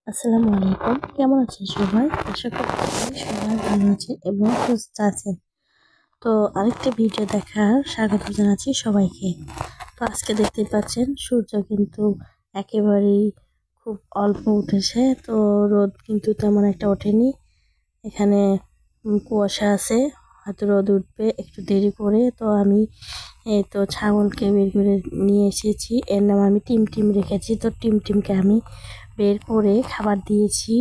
আসসালামু আলাইকুম। কেমন আছেন সবাই? আশা করছি সবাই ভালো আছেন এবং সুস্থ আছেন। তো আরেকটা ভিডিও দেখার স্বাগত জানাচ্ছি সবাইকে। তো আজকে দেখতে পাচ্ছেন সূর্য কিন্তু একেবারেই খুব অল্প উঠেছে, তো রোদ কিন্তু তেমন একটা ওঠেনি। এখানে কুয়াশা আছে, হয়তো রোদ উঠবে একটু দেরি করে। তো আমি এই তো ছাগলকে বের করে নিয়ে এসেছি, এর নাম আমি টিম টিম রেখেছি। তো টিম টিমকে আমি বের করে খাবার দিয়েছি,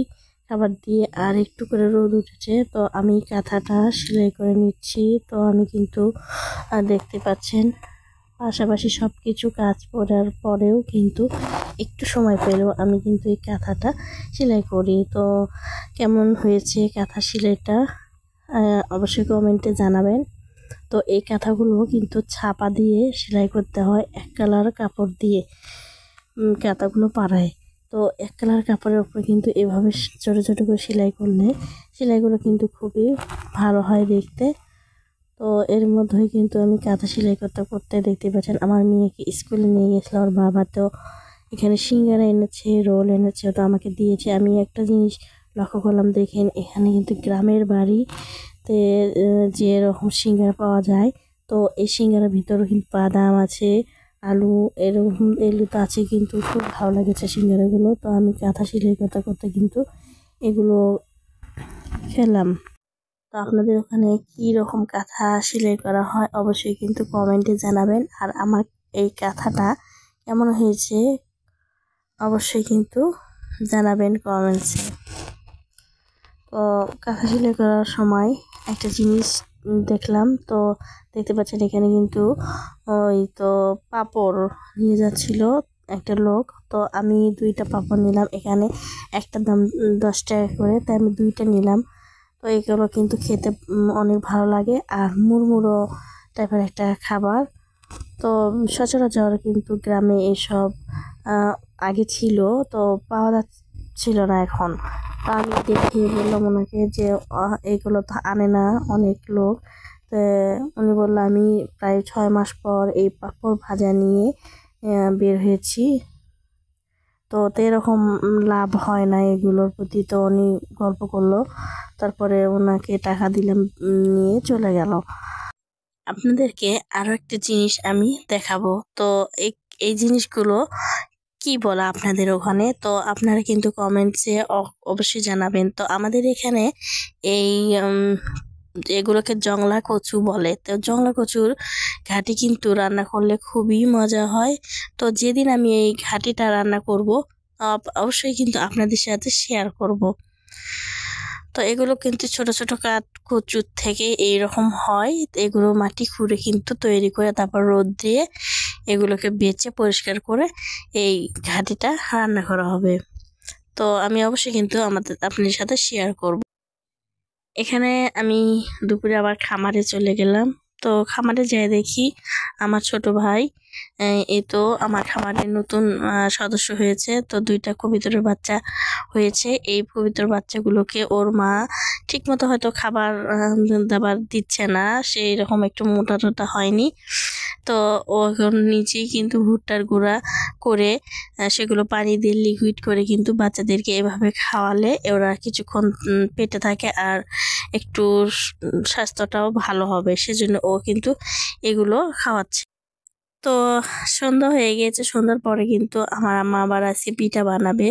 খাবার দিয়ে আর একটু করে রোদ উঠেছে, তো আমি কাঁথাটা সেলাই করে নিচ্ছি। তো আমি কিন্তু দেখতে পাচ্ছেন পাশাপাশি সব কিছু কাজ করার পরেও কিন্তু একটু সময় পেলেও আমি কিন্তু এই কাঁথাটা সেলাই করি। তো কেমন হয়েছে কাঁথা সেলাইটা অবশ্যই কমেন্টে জানাবেন। তো এই কাঁথাগুলো কিন্তু ছাপা দিয়ে সেলাই করতে হয়, এক কালার কাপড় দিয়ে কাঁথাগুলো পাড়ায়। তো এক কালার কাপড়ের উপরে কিন্তু এভাবে ছোট ছোট করে সেলাই করলে সেলাইগুলো কিন্তু খুবই ভালো হয় দেখতে। তো এর মধ্যেই কিন্তু আমি কাঁথা সেলাই করতে করতে দেখতে পাচ্ছেন আমার মেয়েকে স্কুলে নিয়ে গেছিলাম। ওর বাবা তো এখানে সিঙ্গারা এনেছে, রোল এনেছে, তো আমাকে দিয়েছে। আমি একটা জিনিস লক্ষ্য করলাম, দেখেন এখানে কিন্তু গ্রামের বাড়িতে যে রকম সিঙ্গারা পাওয়া যায়, তো এই সিঙ্গারার ভিতরেও কিন্তু বাদাম আছে, আলু, এরকম এগুলো তো আছে, কিন্তু খুব ভালো লেগেছে সিঙ্গারাগুলো। তো আমি কাঁথা সেলাই করতে করতে কিন্তু এগুলো খেলাম। তো আপনাদের ওখানে কি রকম কাঁথা সেলাই করা হয় অবশ্যই কিন্তু কমেন্টে জানাবেন। আর আমার এই কাঁথাটা কেমন হয়েছে অবশ্যই কিন্তু জানাবেন কমেন্টসে। তো কাঁথা সেলাই করার সময় একটা জিনিস দেখলাম, তো দেখতে পাচ্ছেন এখানে কিন্তু ওই তো পাঁপড় নিয়ে যাচ্ছিল একটা লোক। তো আমি 2টা পাঁপড় নিলাম, এখানে একটা দাম 10 টাকা করে, তাই আমি 2টা নিলাম। তো এগুলো কিন্তু খেতে অনেক ভালো লাগে, আর মুড়মুড়ো টাইপের একটা খাবার। তো সচরাচর কিন্তু গ্রামে এসব আগে ছিল, তো পাওয়া যাচ্ছিল না এখন। তো আমি দেখে বললাম ওনাকে যে এগুলো তো আনে না অনেক লোক। তো উনি বললো আমি প্রায় 6 মাস পর এই পাঁপড় ভাজা নিয়ে বের হয়েছি। তো এরকম লাভ হয় না এগুলোর প্রতি। তো উনি গল্প করলো, তারপরে ওনাকে টাকা দিলাম, নিয়ে চলে গেল। আপনাদেরকে আরো একটা জিনিস আমি দেখাবো। তো এই এই জিনিসগুলো কি বলা আপনাদের ওখানে, তো আপনারা কিন্তু কমেন্টসে অবশ্যই জানাবেন। তো আমাদের এখানে এই এগুলোকে জংলা কচু বলে। তো জংলা কচুর ঘাটি কিন্তু রান্না করলে খুবই মজা হয়। তো যেদিন আমি এই ঘাটিটা রান্না করব অবশ্যই কিন্তু আপনাদের সাথে শেয়ার করব। তো এগুলো কিন্তু ছোট ছোট কচুর থেকে এইরকম হয়। এগুলো মাটি খুঁড়ে কিন্তু তৈরি করে তারপর রোদ দিয়ে এগুলোকে বেচে পরিষ্কার করে এই ঘাটিটা রান্না করা হবে। তো আমি অবশ্যই কিন্তু আপনাদের সাথে শেয়ার করব। এখানে আমি দুপুরে আবার খামারে চলে গেলাম। তো খামারে যাই দেখি আমার ছোট ভাই এই তো আমার খামারে নতুন সদস্য হয়েছে। তো 2টা কবুতরের বাচ্চা হয়েছে। এই কবুতর বাচ্চাগুলোকে ওর মা ঠিক মতো হয়তো খাবার দাবার দিচ্ছে না, সেই রকম একটু মোটা টোটা হয়নি। তো ও এখন নিজেই কিন্তু ভুট্টার গুঁড়া করে সেগুলো পানি দিয়ে লিকুইড করে কিন্তু বাচ্চাদেরকে এভাবে খাওয়ালে ওরা কিছুক্ষণ পেটে থাকে আর একটু স্বাস্থ্যটাও ভালো হবে, সেজন্য ও কিন্তু এগুলো খাওয়াচ্ছে। তো সন্ধ্যা হয়ে গিয়েছে, সন্ধ্যার পরে কিন্তু আমার আম্মা আবার আজকে পিঠা বানাবে।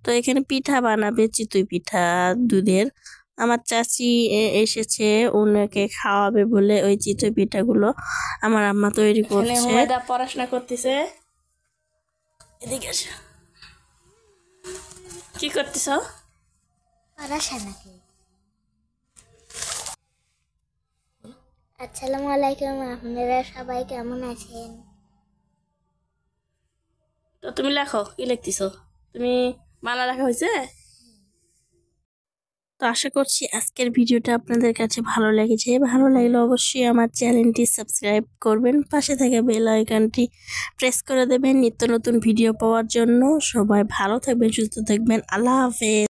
তো এখানে পিঠা বানাবে চিতই পিঠা দুধের। আমার চাচি এসেছে, ওনাকে খাওয়াবে বলে ওই চিতই পিঠাগুলো আমার আম্মা তৈরি করছে। পড়াশোনা করতেছে, এদিকে আসো। কি করতেছ? পড়াশোনা। আসসালামু আলাইকুম, আপনারা সবাই কেমন আছেন? তো তুমি লেখো, কি লিখতেছ? তুমি মালা লেখা হয়েছে? তো আশা করছি আজকের ভিডিওটা আপনাদের কাছে ভালো লেগেছে। ভালো লাগলে অবশ্যই আমার চ্যানেলটি সাবস্ক্রাইব করবেন, পাশে থাকা বেল আইকনটি প্রেস করে দেবেন নিত্য নতুন ভিডিও পাওয়ার জন্য। সবাই ভালো থাকবেন, সুস্থ থাকবেন। আল্লাহ হাফেজ।